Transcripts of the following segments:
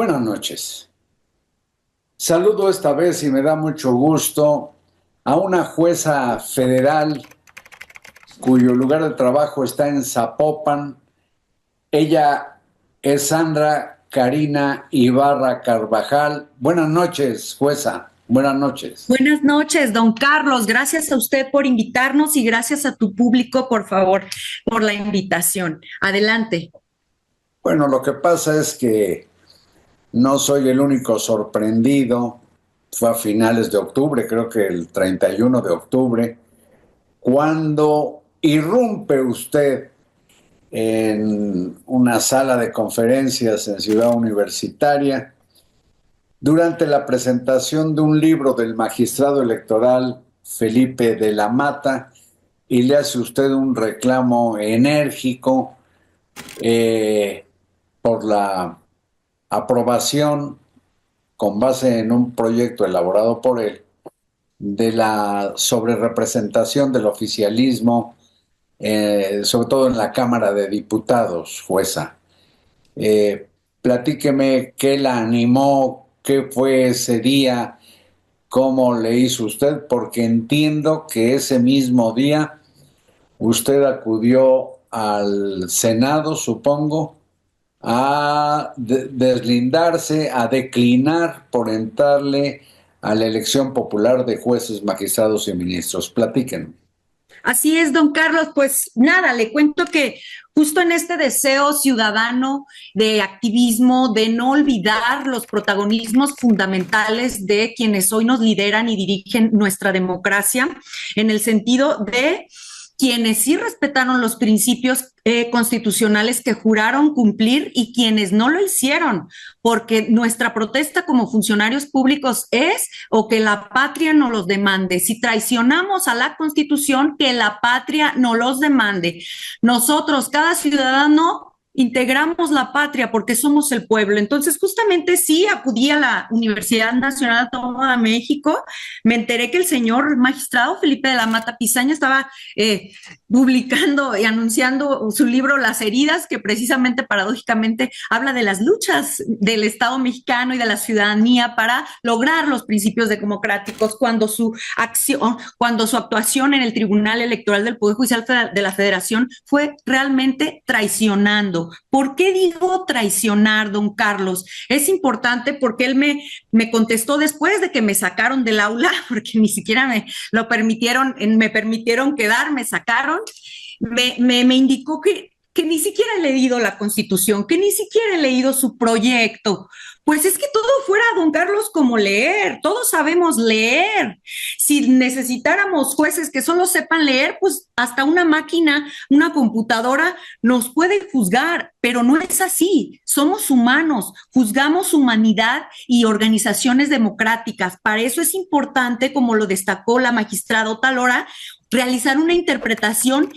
Buenas noches. Saludo esta vez y me da mucho gusto a una jueza federal cuyo lugar de trabajo está en Zapopan. Ella es Sandra Karina Ibarra Carvajal. Buenas noches, jueza. Buenas noches. Buenas noches, don Carlos. Gracias a usted por invitarnos y gracias a tu público, por favor, por la invitación. Adelante. Bueno, lo que pasa es que no soy el único sorprendido. Fue a finales de octubre, creo que el 31 de octubre, cuando irrumpe usted en una sala de conferencias en Ciudad Universitaria durante la presentación de un libro del magistrado electoral Felipe de la Mata, y le hace usted un reclamo enérgico por la aprobación, con base en un proyecto elaborado por él, de la sobrerepresentación del oficialismo, sobre todo en la Cámara de Diputados, jueza. Platíqueme qué la animó, qué fue ese día, cómo le hizo usted, porque entiendo que ese mismo día usted acudió al Senado, supongo, a deslindarse, a declinar por entrarle a la elección popular de jueces, magistrados y ministros. Platíquenme. Así es, don Carlos. Pues nada, le cuento que justo en este deseo ciudadano de activismo, de no olvidar los protagonismos fundamentales de quienes hoy nos lideran y dirigen nuestra democracia, en el sentido de quienes sí respetaron los principios constitucionales que juraron cumplir y quienes no lo hicieron, porque nuestra protesta como funcionarios públicos es o que la patria no los demande. Si traicionamos a la Constitución, que la patria no los demande. Nosotros, cada ciudadano, integramos la patria porque somos el pueblo. Entonces, justamente sí acudí a la Universidad Nacional Autónoma de México, me enteré que el señor magistrado Felipe de la Mata Pizaña estaba publicando y anunciando su libro Las Heridas, que precisamente paradójicamente habla de las luchas del Estado mexicano y de la ciudadanía para lograr los principios democráticos, cuando su actuación en el Tribunal Electoral del Poder Judicial de la Federación fue realmente traicionando. ¿Por qué digo traicionar, don Carlos? Es importante porque él me contestó después de que me sacaron del aula, porque ni siquiera me permitieron quedar, me sacaron, me indicó que ni siquiera he leído la Constitución, que ni siquiera he leído su proyecto. Pues es que todo fuera, don Carlos, como leer, todos sabemos leer. Si necesitáramos jueces que solo sepan leer, pues hasta una máquina, una computadora nos puede juzgar, pero no es así. Somos humanos, juzgamos humanidad y organizaciones democráticas. Para eso es importante, como lo destacó la magistrada Otalora, realizar una interpretación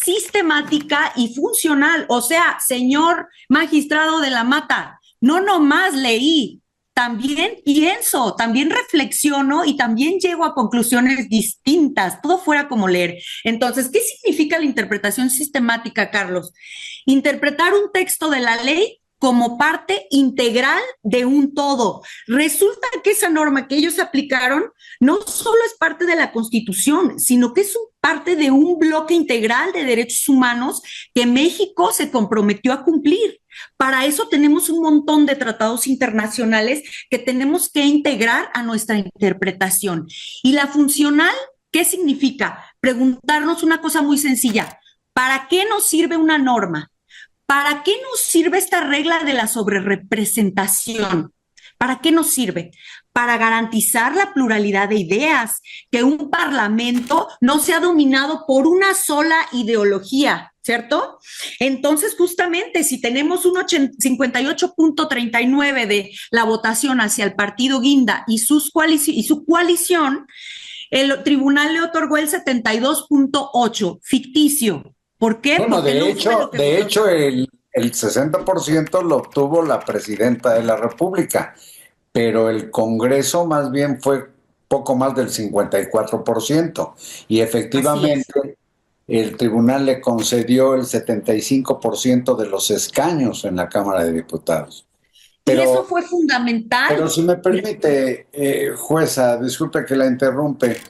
sistemática y funcional. O sea, señor magistrado de la Mata, no nomás leí, también pienso, también reflexiono y también llego a conclusiones distintas, todo fuera como leer. Entonces, ¿qué significa la interpretación sistemática, Carlos? Interpretar un texto de la ley como parte integral de un todo. Resulta que esa norma que ellos aplicaron no solo es parte de la Constitución, sino que es parte de un bloque integral de derechos humanos que México se comprometió a cumplir. Para eso tenemos un montón de tratados internacionales que tenemos que integrar a nuestra interpretación. Y la funcional, ¿qué significa? Preguntarnos una cosa muy sencilla. ¿Para qué nos sirve una norma? ¿Para qué nos sirve esta regla de la sobrerepresentación? ¿Para qué nos sirve? Para garantizar la pluralidad de ideas, que un parlamento no sea dominado por una sola ideología, ¿cierto? Entonces, justamente, si tenemos un 58.39 de la votación hacia el partido Guinda y su coalición, el tribunal le otorgó el 72.8, ficticio. ¿Por qué? Bueno, Porque no fue lo que de votó. hecho el 60% lo obtuvo la presidenta de la República, pero el Congreso más bien fue poco más del 54%, y Así es. efectivamente el tribunal le concedió el 75% de los escaños en la Cámara de Diputados. y eso fue fundamental. Pero si me permite, jueza, disculpe que la interrumpe,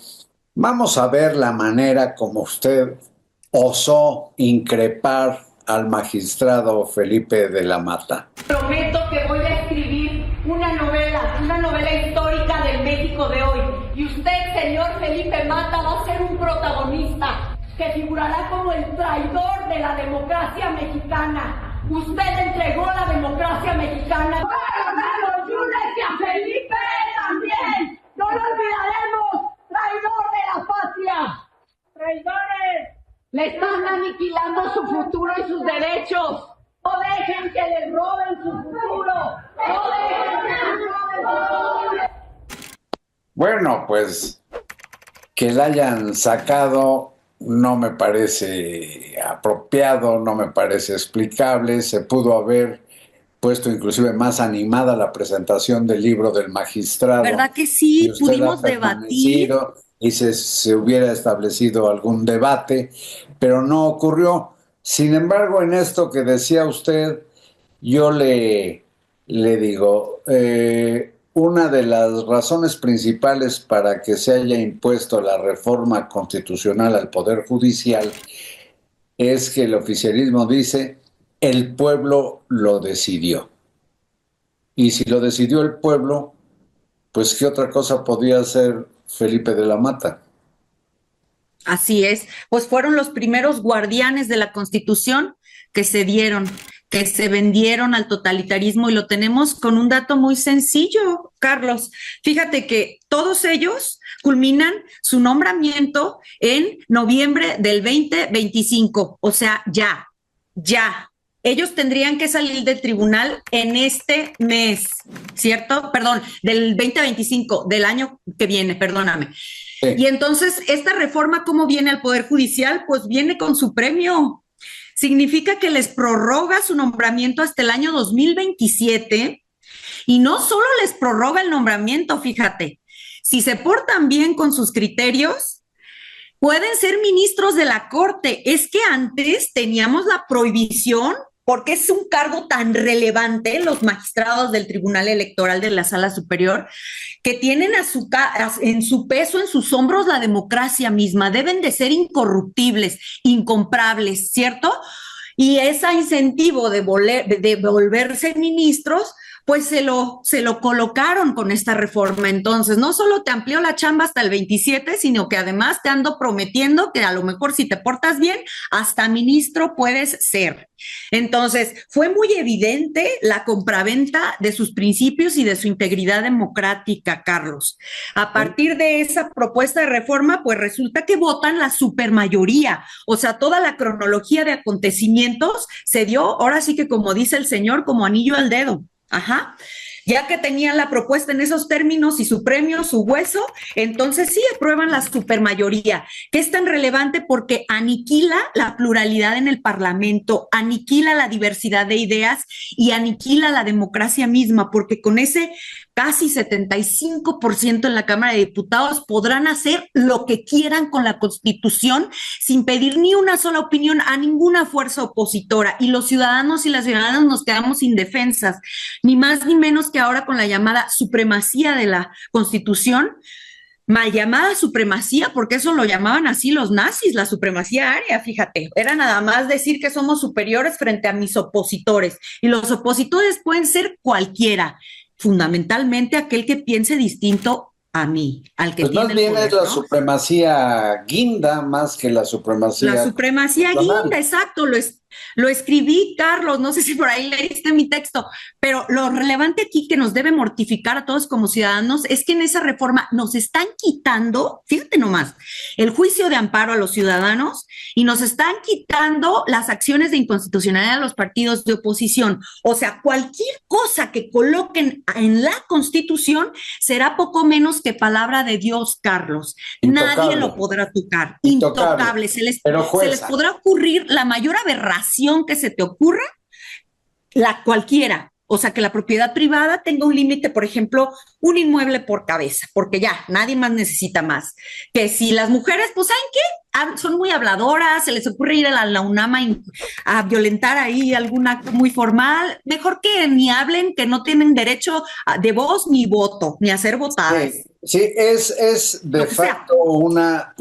vamos a ver la manera como usted osó increpar al magistrado Felipe de la Mata. Prometo que voy a escribir una novela histórica del México de hoy. Y usted, señor Felipe Mata, va a ser un protagonista que figurará como el traidor de la democracia mexicana. Usted entregó la democracia mexicana. ¡Bueno, los Yunes y a Felipe también! ¡No lo olvidaremos! ¡Traidor de la patria! ¡Traidores! Le están aniquilando su futuro y sus derechos. No dejen que les roben su futuro. No dejen que les roben su futuro. Bueno, pues que la hayan sacado no me parece apropiado, no me parece explicable. Se pudo haber puesto inclusive más animada la presentación del libro del magistrado. ¿Verdad que sí? Pudimos debatir. Y se hubiera establecido algún debate, pero no ocurrió. Sin embargo, en esto que decía usted, yo le digo, una de las razones principales para que se haya impuesto la reforma constitucional al Poder Judicial es que el oficialismo dice, el pueblo lo decidió. Y si lo decidió el pueblo, pues ¿qué otra cosa podía hacer Felipe de la Mata? Así es, pues fueron los primeros guardianes de la Constitución que se dieron, que se vendieron al totalitarismo, y lo tenemos con un dato muy sencillo, Carlos. Fíjate que todos ellos culminan su nombramiento en noviembre del 2025, o sea, ya. Ellos tendrían que salir del tribunal en este mes, ¿cierto? Perdón, del 2025, del año que viene, perdóname. Sí. Y entonces, esta reforma, ¿cómo viene al Poder Judicial? Pues viene con su premio. Significa que les prorroga su nombramiento hasta el año 2027, y no solo les prorroga el nombramiento, fíjate, si se portan bien con sus criterios, pueden ser ministros de la Corte. Es que antes teníamos la prohibición, porque es un cargo tan relevante, los magistrados del Tribunal Electoral de la Sala Superior, que tienen en su peso, en sus hombros, la democracia misma. Deben de ser incorruptibles, incomprables, ¿cierto? Y ese incentivo de volverse ministros, pues se lo colocaron con esta reforma. Entonces, no solo te amplió la chamba hasta el 27, sino que además te ando prometiendo que a lo mejor si te portas bien, hasta ministro puedes ser. Entonces, fue muy evidente la compraventa de sus principios y de su integridad democrática, Carlos. A partir de esa propuesta de reforma, pues resulta que votan la supermayoría. O sea, toda la cronología de acontecimientos se dio, ahora sí que como dice el señor, como anillo al dedo. Ajá. Ya que tenían la propuesta en esos términos y su premio, su hueso, entonces sí aprueban la supermayoría, que es tan relevante porque aniquila la pluralidad en el Parlamento, aniquila la diversidad de ideas y aniquila la democracia misma, porque con ese casi 75% en la Cámara de Diputados podrán hacer lo que quieran con la Constitución sin pedir ni una sola opinión a ninguna fuerza opositora, y los ciudadanos y las ciudadanas nos quedamos indefensas, ni más ni menos que ahora con la llamada supremacía de la Constitución, mal llamada supremacía, porque eso lo llamaban así los nazis, la supremacía aria, fíjate, era nada más decir que somos superiores frente a mis opositores, y los opositores pueden ser cualquiera, fundamentalmente aquel que piense distinto a mí, al que pues tiene más bien poder, es la ¿no? supremacía guinda más que la supremacía. La supremacía guinda, exacto, lo escribí, Carlos, no sé si por ahí leíste mi texto, pero lo relevante aquí que nos debe mortificar a todos como ciudadanos es que en esa reforma nos están quitando, fíjate nomás, el juicio de amparo a los ciudadanos y nos están quitando las acciones de inconstitucionalidad a los partidos de oposición. O sea, cualquier cosa que coloquen en la Constitución será poco menos que palabra de Dios, Carlos. Intocable. Nadie lo podrá tocar. Intocable. Se les podrá ocurrir la mayor aberración que se te ocurra, cualquiera. O sea, que la propiedad privada tenga un límite, por ejemplo, un inmueble por cabeza, porque ya nadie más necesita más. Que si las mujeres, pues ¿saben qué? son muy habladoras, se les ocurre ir a la UNAM a violentar ahí algún acto muy formal. Mejor que ni hablen, que no tienen derecho de voz ni voto, ni a ser votadas. Sí, es de facto una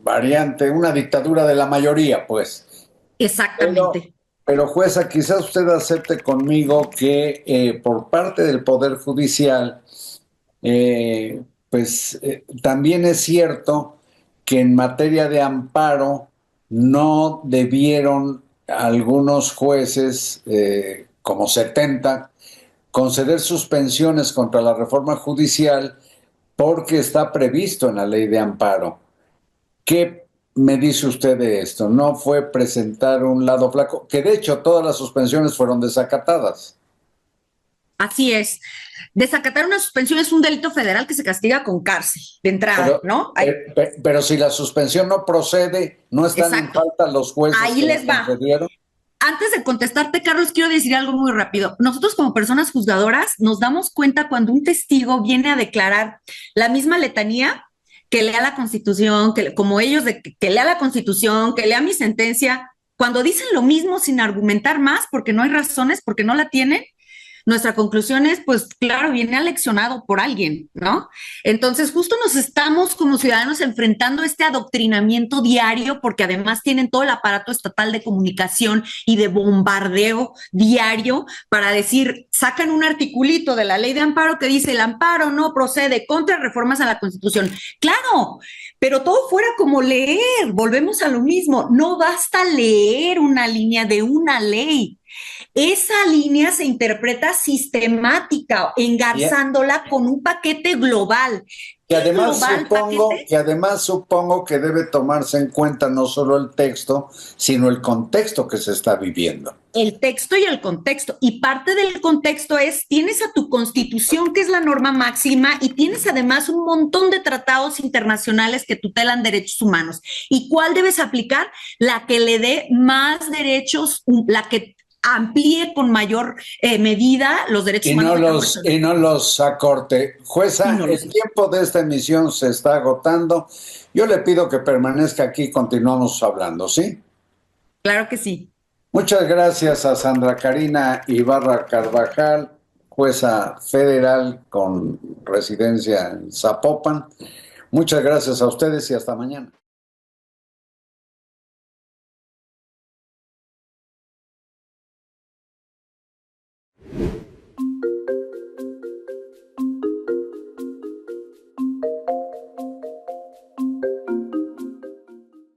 variante, una dictadura de la mayoría, pues. Exactamente. Pero jueza, quizás usted acepte conmigo que por parte del Poder Judicial, también es cierto que en materia de amparo no debieron algunos jueces, como 70, conceder suspensiones contra la reforma judicial porque está previsto en la ley de amparo. ¿Qué me dice usted de esto? ¿No fue presentar un lado flaco? Que de hecho todas las suspensiones fueron desacatadas. Así es. Desacatar una suspensión es un delito federal que se castiga con cárcel, de entrada, ¿no? Pero si la suspensión no procede, ¿no están en falta los jueces ahí que les la concedieron? Antes de contestarte, Carlos, quiero decir algo muy rápido. Nosotros como personas juzgadoras nos damos cuenta cuando un testigo viene a declarar la misma letanía, que lea la Constitución, como ellos, que lea la Constitución, que lea mi sentencia, cuando dicen lo mismo sin argumentar más, porque no hay razones, porque no la tienen. Nuestra conclusión es, pues claro, viene aleccionado por alguien, ¿no? Entonces, justo nos estamos como ciudadanos enfrentando este adoctrinamiento diario, porque además tienen todo el aparato estatal de comunicación y de bombardeo diario para decir, sacan un articulito de la ley de amparo que dice, el amparo no procede contra reformas a la Constitución. Claro, pero todo fuera como leer, volvemos a lo mismo, no basta leer una línea de una ley. Esa línea se interpreta sistemática, engarzándola con un paquete global. Que además supongo que debe tomarse en cuenta no solo el texto, sino el contexto que se está viviendo. El texto y el contexto. Y parte del contexto es, tienes a tu Constitución, que es la norma máxima, y tienes además un montón de tratados internacionales que tutelan derechos humanos. ¿Y cuál debes aplicar? La que le dé más derechos, la que amplíe con mayor medida los derechos humanos. Y no los acorte. Jueza, el tiempo de esta emisión se está agotando. Yo le pido que permanezca aquí y continuamos hablando, ¿sí? Claro que sí. Muchas gracias a Sandra Karina Ibarra Carvajal, jueza federal con residencia en Zapopan. Muchas gracias a ustedes y hasta mañana.